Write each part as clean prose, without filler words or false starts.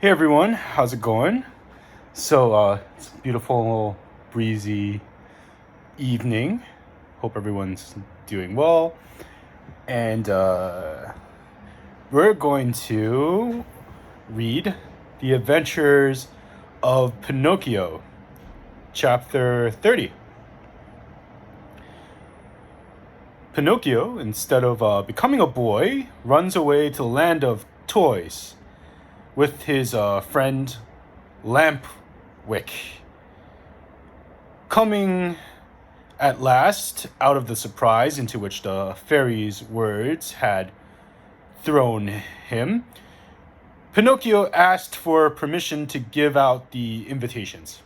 Hey everyone, how's it going? It's a beautiful, breezy evening. Hope everyone's doing well. And we're going to read The Adventures of Pinocchio, chapter 30. Pinocchio, instead of becoming a boy, runs away to the land of toys with his friend Lampwick. Coming at last out of the surprise into which the fairy's words had thrown him, Pinocchio asked for permission to give out the invitations.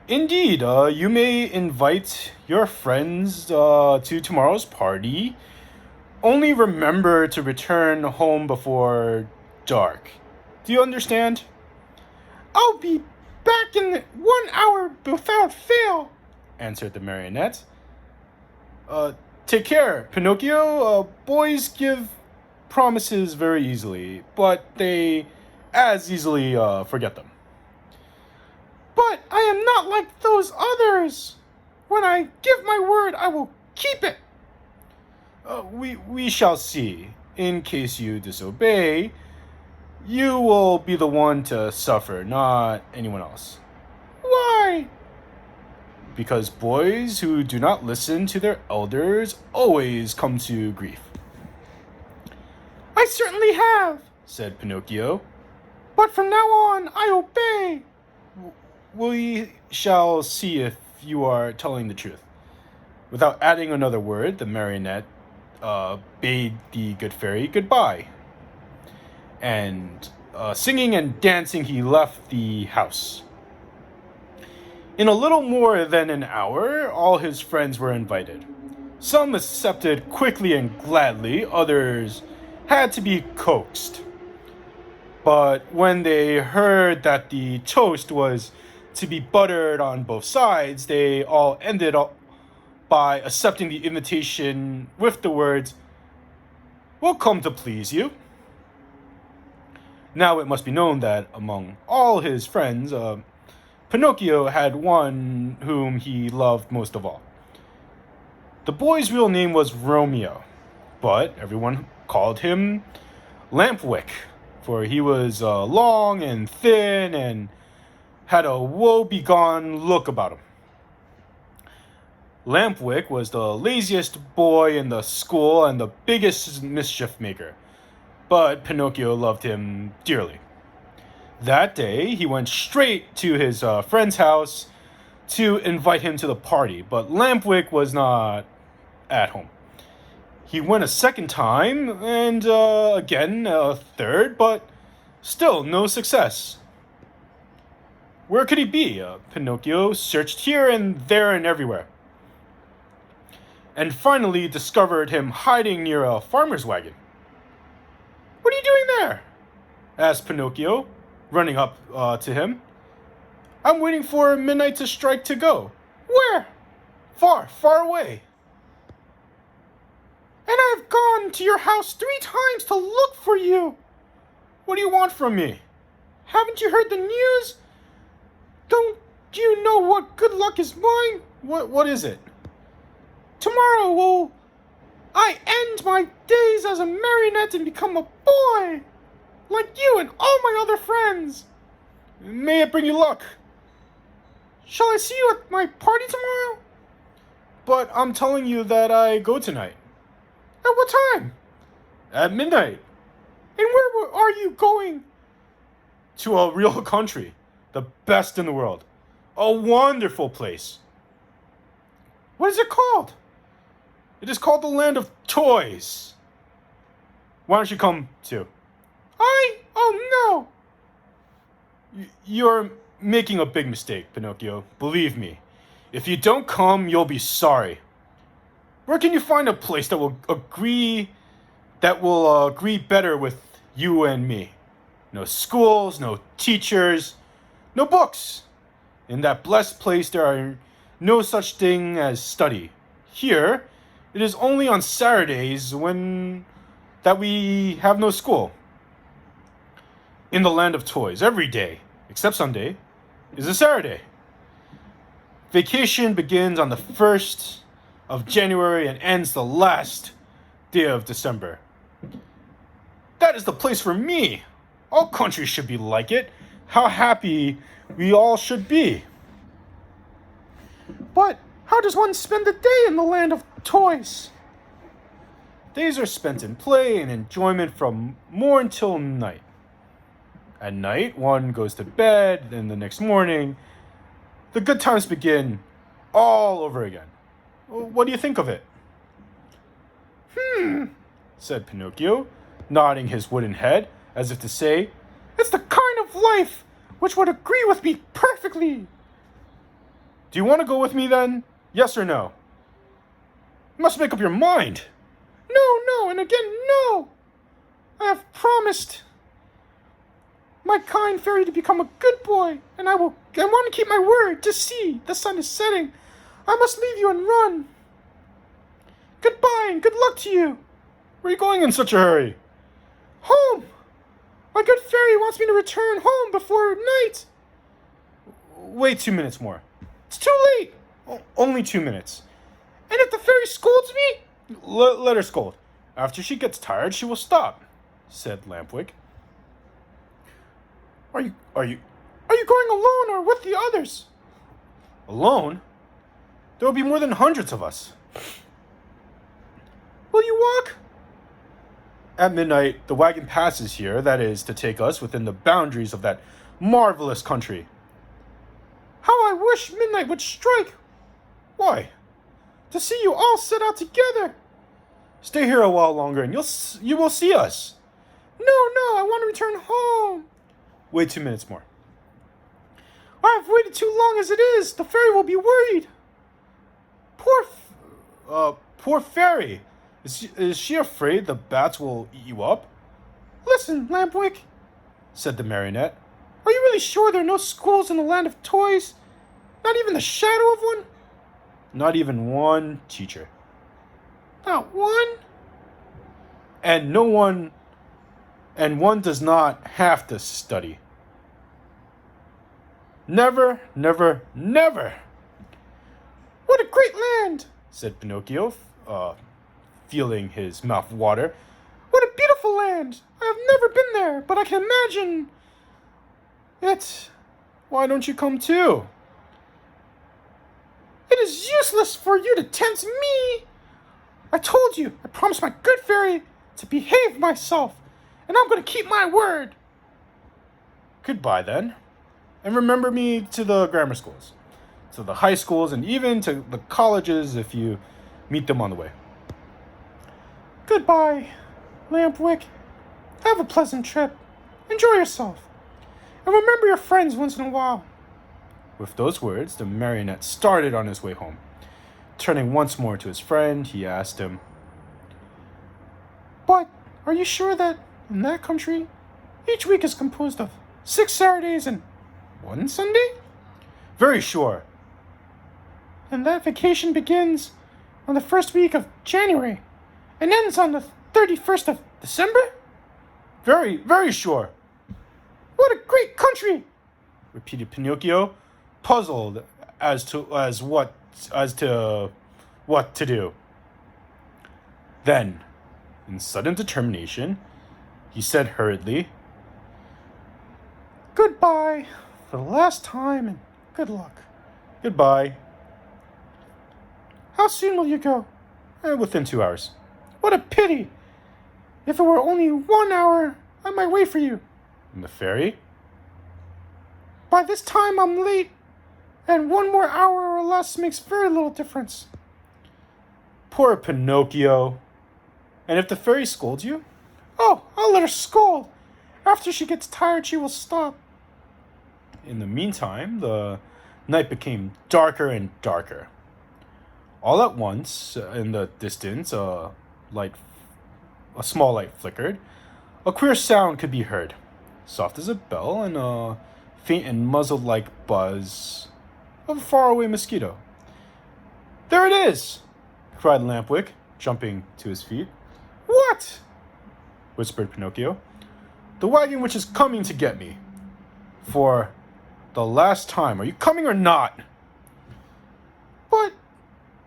Indeed, you may invite your friends to tomorrow's party. Only remember to return home before dark. Do you understand? I'll be back in 1 hour without fail, answered the marionette. Take care, Pinocchio. Boys give promises very easily, but they as easily forget them. But I am not like those others. When I give my word, I will keep it. We shall see. In case you disobey, you will be the one to suffer, not anyone else. Why? Because boys who do not listen to their elders always come to grief. I certainly have, said Pinocchio. But from now on, I obey. We shall see if you are telling the truth. Without adding another word, the marionette bade the good fairy goodbye. And singing and dancing, he left the house. In a little more than an hour, all his friends were invited. Some accepted quickly and gladly, others had to be coaxed. But when they heard that the toast was to be buttered on both sides, they all ended up by accepting the invitation with the words, "We'll come to please you." Now it must be known that among all his friends, Pinocchio had one whom he loved most of all. The boy's real name was Romeo, but everyone called him Lampwick, for he was long and thin and had a woe-begone look about him. Lampwick was the laziest boy in the school and the biggest mischief maker, but Pinocchio loved him dearly. That day, he went straight to his friend's house to invite him to the party, but Lampwick was not at home. He went a second time, and again a third, but still no success. Where could he be? Pinocchio searched here and there and everywhere, and finally discovered him hiding near a farmer's wagon. What are you doing there? Asked Pinocchio, running up to him. I'm waiting for midnight to strike to go. Where? Far, far away. And I've gone to your house 3 times to look for you. What do you want from me? Haven't you heard the news? Don't you know what good luck is mine? What is it? Tomorrow will I end my days as a marionette and become a boy, like you and all my other friends. May it bring you luck. Shall I see you at my party tomorrow? But I'm telling you that I go tonight. At what time? At midnight. And where are you going? To a real country, the best in the world. A wonderful place. What is it called? It is called the Land of Toys. Why don't you come too? Oh no! You're making a big mistake, Pinocchio. Believe me. If you don't come, you'll be sorry. Where can you find a place that will agree better with you and me? No schools, no teachers, no books. In that blessed place there are no such thing as study. Here, it is only on Saturdays when that we have no school. In the land of toys, every day, except Sunday, is a Saturday. Vacation begins on the 1st of January and ends the last day of December. That is the place for me. All countries should be like it. How happy we all should be. But how does one spend the day in the land of toys? Days are spent in play and enjoyment from morn till night. At night, one goes to bed, and the next morning, the good times begin all over again. What do you think of it? Said Pinocchio, nodding his wooden head, as if to say, It's the kind of life which would agree with me perfectly. Do you want to go with me then? Yes or no? You must make up your mind. No, and again, no. I have promised my kind fairy to become a good boy, and I want to keep my word. To see, the sun is setting. I must leave you and run. Goodbye, and good luck to you. Where are you going in such a hurry? Home. My good fairy wants me to return home before night. Wait 2 minutes more. It's too late. Only 2 minutes. And if the fairy scolds me? Let her scold. After she gets tired, she will stop, said Lampwick. Are you going alone or with the others? Alone? There will be more than hundreds of us. Will you walk? At midnight, the wagon passes here, that is, to take us within the boundaries of that marvelous country. How I wish midnight would strike. Why? To see you all set out together. Stay here a while longer and you will see us. No, I want to return home. Wait 2 minutes more. I have waited too long as it is. The fairy will be worried. Poor fairy. Is she afraid the bats will eat you up? Listen, Lampwick, said the marionette. Are you really sure there are no schools in the land of toys? Not even the shadow of one? Not even one teacher. Not one? And one does not have to study. Never, never, never. What a great land, said Pinocchio, feeling his mouth water. What a beautiful land. I have never been there, but I can imagine it. Why don't you come too? It is useless for you to tempt me. I told you, I promised my good fairy to behave myself, and I'm going to keep my word. Goodbye then, and remember me to the grammar schools, to the high schools, and even to the colleges if you meet them on the way. Goodbye, Lampwick. Have a pleasant trip. Enjoy yourself. And remember your friends once in a while. With those words, the marionette started on his way home. Turning once more to his friend, he asked him, But are you sure that in that country, each week is composed of 6 Saturdays and 1 Sunday? Very sure. And that vacation begins on the first week of January and ends on the 31st of December? Very, very sure. What a great country! Repeated Pinocchio, puzzled as to what to do. Then, in sudden determination, he said hurriedly, Goodbye for the last time and good luck. Goodbye. How soon will you go? Within 2 hours. What a pity! If it were only 1 hour, I might wait for you. And the fairy? By this time I'm late, and 1 more hour or less makes very little difference. Poor Pinocchio. And if the fairy scolds you? Oh, I'll let her scold. After she gets tired, she will stop. In the meantime, the night became darker and darker. All at once, in the distance, a small light flickered. A queer sound could be heard, soft as a bell, and a faint and muzzle-like buzz of a faraway mosquito. There it is! Cried Lampwick, jumping to his feet. What? whispered Pinocchio. "The wagon which is coming to get me. For the last time. Are you coming or not?" But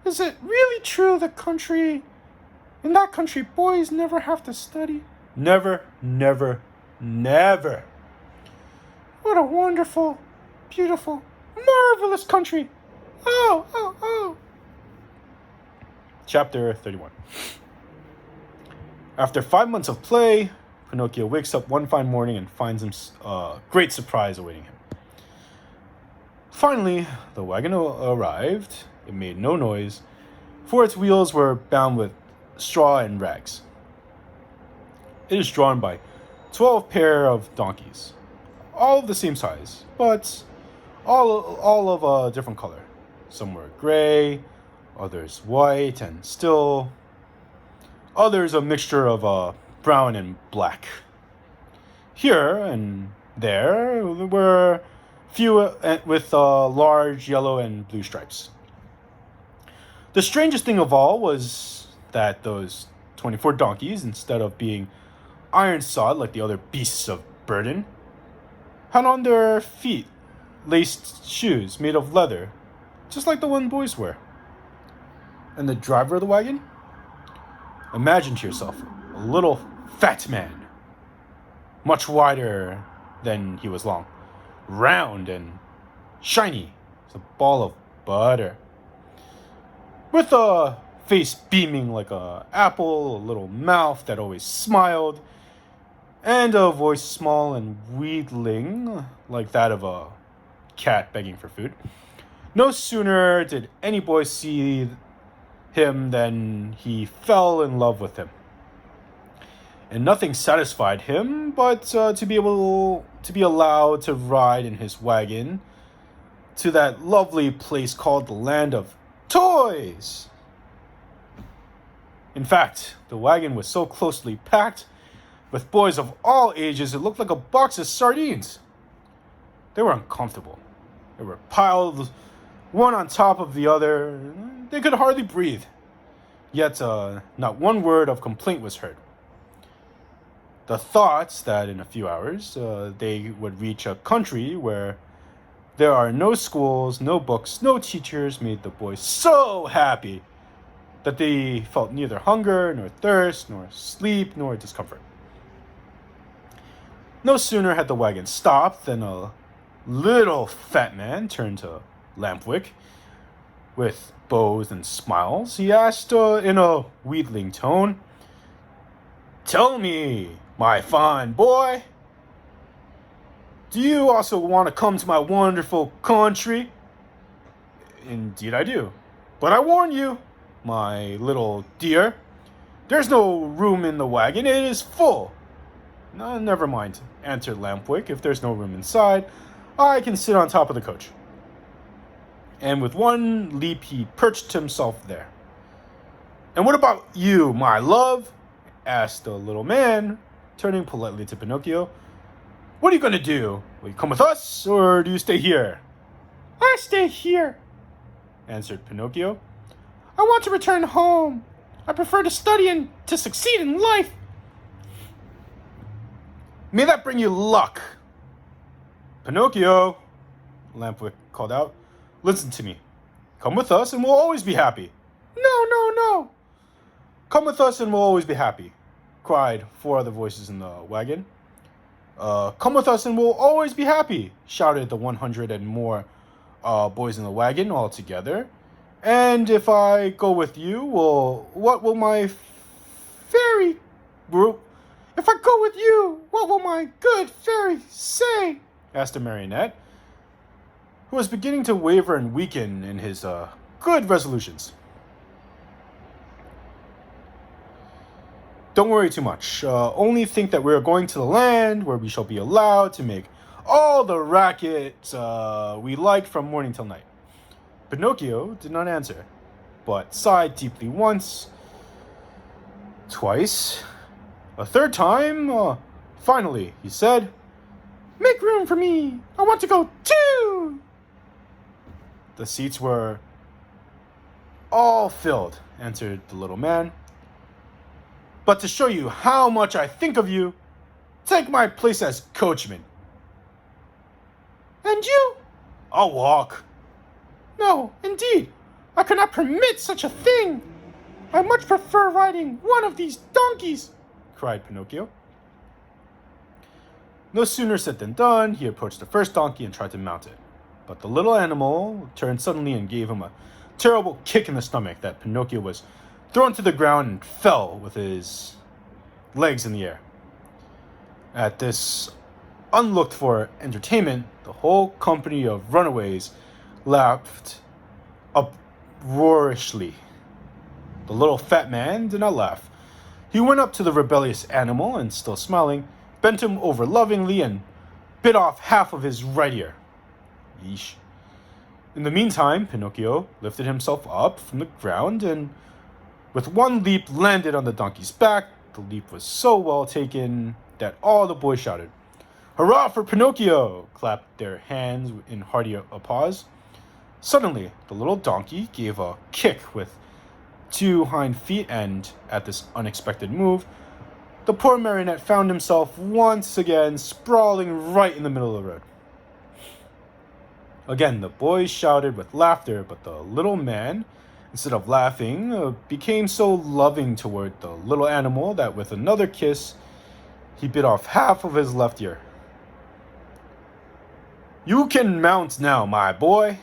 is it really true in that country boys never have to study? Never, never, never. What a wonderful, beautiful, marvelous country. Oh, oh, oh. Chapter 31. After 5 months of play, Pinocchio wakes up one fine morning and finds a great surprise awaiting him. Finally, the wagon arrived. It made no noise, for its wheels were bound with straw and rags. It is drawn by 12 pair of donkeys, all of the same size, but all of a different color. Some were gray, others white, and still others a mixture of brown and black. Here and there were few with large yellow and blue stripes. The strangest thing of all was that those 24 donkeys, instead of being iron shod like the other beasts of burden, had on their feet laced shoes made of leather, just like the one boys wear. And the driver of the wagon? Imagine to yourself a little fat man, much wider than he was long, round and shiny as a ball of butter, with a face beaming like an apple, a little mouth that always smiled, and a voice small and wheedling like that of a cat begging for food. No sooner did any boy see him than he fell in love with him. And nothing satisfied him but to be allowed to ride in his wagon to that lovely place called the Land of Toys. In fact, the wagon was so closely packed with boys of all ages it looked like a box of sardines. They were uncomfortable. They were piled one on top of the other. They could hardly breathe. Yet not one word of complaint was heard. The thoughts that in a few hours they would reach a country where there are no schools, no books, no teachers made the boys so happy that they felt neither hunger, nor thirst, nor sleep, nor discomfort. No sooner had the wagon stopped than a little fat man turned to Lampwick with bows and smiles. He asked in a wheedling tone, "Tell me, my fine boy, do you also want to come to my wonderful country?" "Indeed I do. But I warn you, my little dear, there's no room in the wagon. It is full." "No, never mind," answered Lampwick. "If there's no room inside, I can sit on top of the coach." And with one leap he perched himself there. "And what about you, my love?" asked the little man, turning politely to Pinocchio. "What are you going to do? Will you come with us, or do you stay here?" I stay here, answered Pinocchio. I want to return home. I prefer to study and to succeed in life. "May that bring you luck." "Pinocchio," Lampwick called out, "listen to me. Come with us and we'll always be happy." No, no, no. "Come with us and we'll always be happy," cried 4 other voices in the wagon. Come with us and we'll always be happy," shouted the 100 and more boys in the wagon all together. "And if I go with you, what will my Fairy, if I go with you, what will my good fairy say?" asked the marionette, who was beginning to waver and weaken in his good resolutions. "Don't worry too much. Only think that we are going to the land where we shall be allowed to make all the racket we like from morning till night." Pinocchio did not answer, but sighed deeply once, twice, a third time. Finally, he said, "Make room for me. I want to go too." "The seats were all filled," answered the little man. But to show you how much I think of you, take my place as coachman. And you? I'll walk. No, indeed. I cannot permit such a thing. I much prefer riding one of these donkeys, cried Pinocchio. No sooner said than done. He approached the first donkey and tried to mount it. But the little animal turned suddenly and gave him a terrible kick in the stomach that Pinocchio was thrown to the ground and fell with his legs in the air. At this unlooked for entertainment, the whole company of runaways laughed uproariously. The little fat man did not laugh. He went up to the rebellious animal and, still smiling, bent him over lovingly and bit off half of his right ear. Yeesh. In the meantime, Pinocchio lifted himself up from the ground and with one leap landed on the donkey's back. The leap was so well taken that all the boys shouted, "Hurrah for Pinocchio!" clapped their hands in hearty applause. Suddenly, the little donkey gave a kick with two hind feet, and at this unexpected move, the poor marionette found himself once again sprawling right in the middle of the road. Again, the boys shouted with laughter, but the little man, instead of laughing, became so loving toward the little animal that with another kiss, he bit off half of his left ear. "You can mount now, my boy,"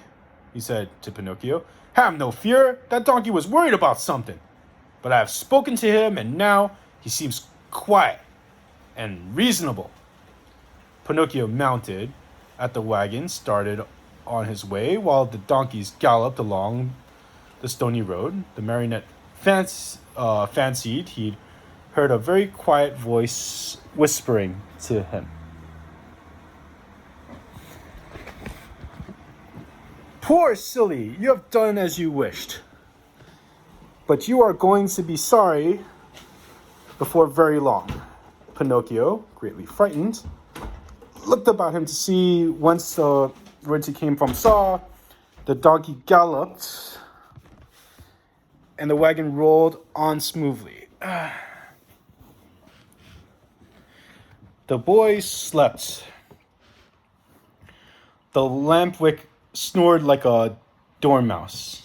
he said to Pinocchio. "Have no fear, that donkey was worried about something. But I have spoken to him, and now he seems quiet and reasonable." Pinocchio mounted at the wagon, started on his way, while the donkeys galloped along the stony road. The marionette fancied he'd heard a very quiet voice whispering to him. "Poor silly, you have done as you wished. But you are going to be sorry before very long." Pinocchio, greatly frightened, looked about him to see whence he came from, saw the donkey galloped, and the wagon rolled on smoothly. The boys slept. The lampwick snored like a dormouse,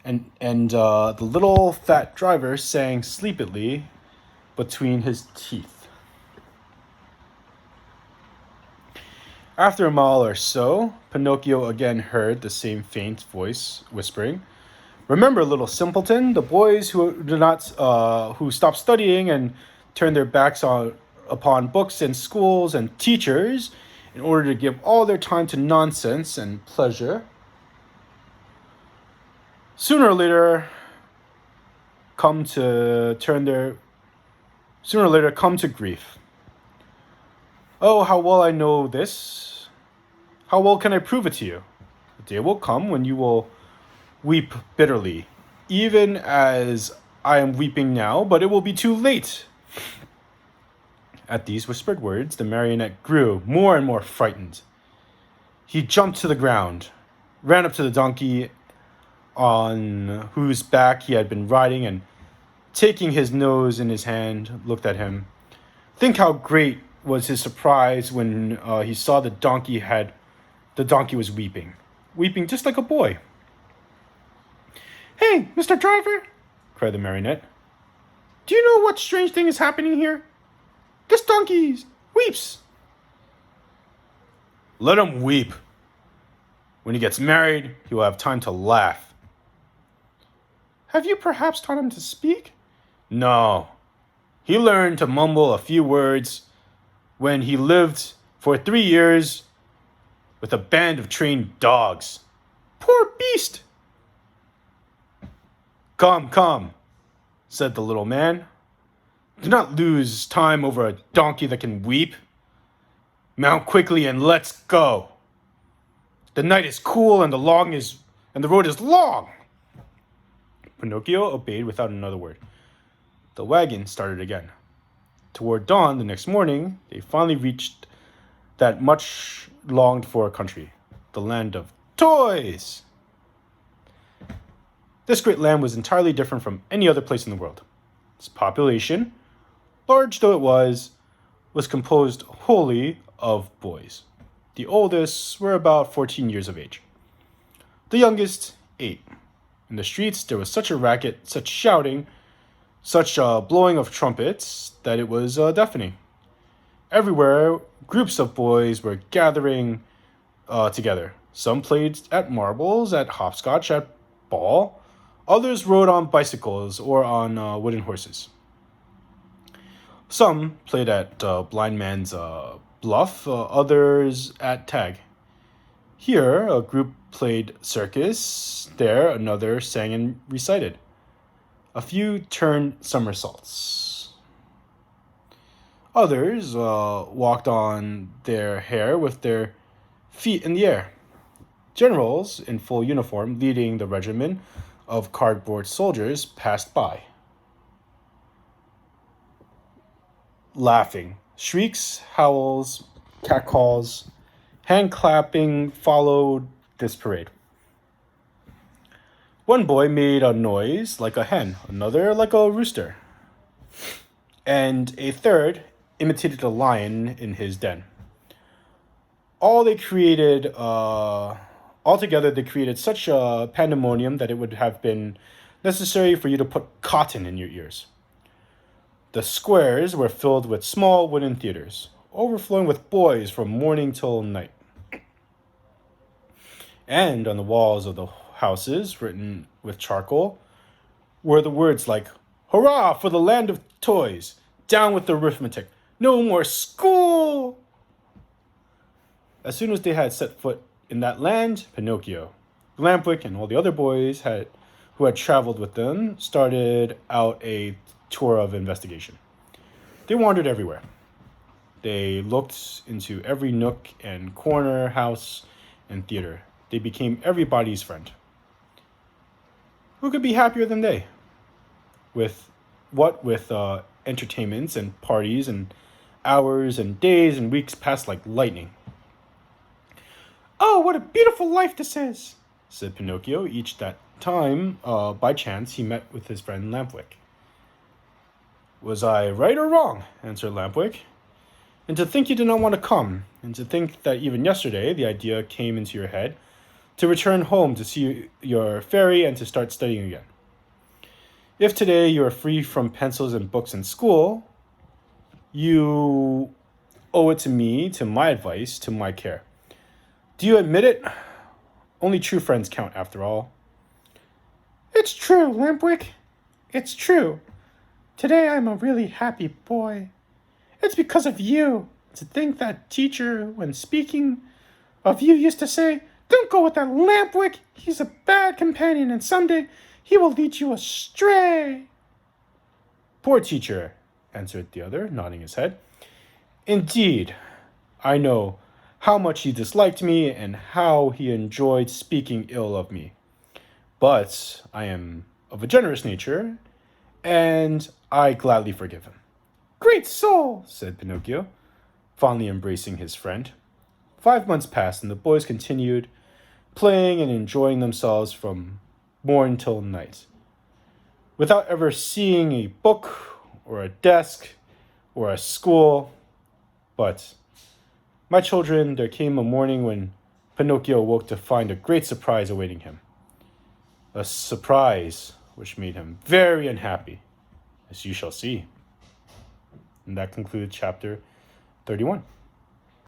and the little fat driver sang sleepily between his teeth. After a mile or so, Pinocchio again heard the same faint voice whispering, "Remember, little simpleton, the boys who stop studying and turn their backs upon books and schools and teachers in order to give all their time to nonsense and pleasure, sooner or later come to grief. Oh, how well I know this. How well can I prove it to you? The day will come when you will weep bitterly, even as I am weeping now, but it will be too late." At these whispered words, the marionette grew more and more frightened. He jumped to the ground, ran up to the donkey on whose back he had been riding, and taking his nose in his hand, looked at him. Think how great was his surprise when he saw the donkey was weeping just like a boy. "Hey, Mr. Driver," cried the marionette. "do you know what strange thing is happening here? This donkey weeps." "Let him weep. When he gets married, he will have time to laugh." "Have you perhaps taught him to speak?" "No. He learned to mumble a few words when he lived for 3 years with a band of trained dogs." "Poor beast." Come, said the little man. "Do not lose time over a donkey that can weep. Mount quickly and let's go. The night is cool and the road is long." Pinocchio obeyed without another word. The wagon started again. Toward dawn the next morning, they finally reached that much longed for country, the land of toys. This great land was entirely different from any other place in the world. Its population, large though it was composed wholly of boys. The oldest were about 14 years of age. The youngest, 8. In the streets, there was such a racket, such shouting, such blowing of trumpets that it was deafening. Everywhere, groups of boys were gathering together. Some played at marbles, at hopscotch, at ball. Others rode on bicycles or on wooden horses. Some played at blind man's bluff, others at tag. Here, a group played circus, there, another sang and recited. A few turned somersaults. Others walked on their hair with their feet in the air. Generals in full uniform, leading the regiment of cardboard soldiers, passed by. Laughing, shrieks, howls, catcalls, hand clapping followed this parade. One boy made a noise like a hen, another like a rooster, and a third imitated a lion in his den. Altogether, they created such a pandemonium that it would have been necessary for you to put cotton in your ears. The squares were filled with small wooden theaters, overflowing with boys from morning till night. And on the walls of the houses, written with charcoal, were the words like, "Hurrah for the land of toys! Down with arithmetic! No more school!" As soon as they had set foot in that land, Pinocchio, Lampwick, and all the other boys who had traveled with them started out a tour of investigation. They wandered everywhere. They looked into every nook and corner, house, and theater. They became everybody's friend. Who could be happier than they? With entertainments and parties, and hours and days and weeks passed like lightning. "Oh, what a beautiful life this is," said Pinocchio each that time, by chance, he met with his friend Lampwick. "Was I right or wrong?" answered Lampwick. "And to think you did not want to come, and to think that even yesterday the idea came into your head to return home to see your fairy and to start studying again. If today you are free from pencils and books in school, you owe it to me, to my advice, to my care. Do you admit it? Only true friends count after all." "It's true, Lampwick. It's true. Today I'm a really happy boy. It's because of you. To think that teacher, when speaking of you, used to say, 'Don't go with that Lampwick. He's a bad companion, and someday he will lead you astray.'" "Poor teacher," answered the other, nodding his head. "Indeed, I know how much he disliked me and how he enjoyed speaking ill of me. But I am of a generous nature, and I gladly forgive him." "Great soul," said Pinocchio, fondly embracing his friend. 5 months passed, and the boys continued playing and enjoying themselves from morn till night, without ever seeing a book or a desk or a school. But, my children, there came a morning when Pinocchio woke to find a great surprise awaiting him. A surprise which made him very unhappy, as you shall see. And that concludes chapter 31.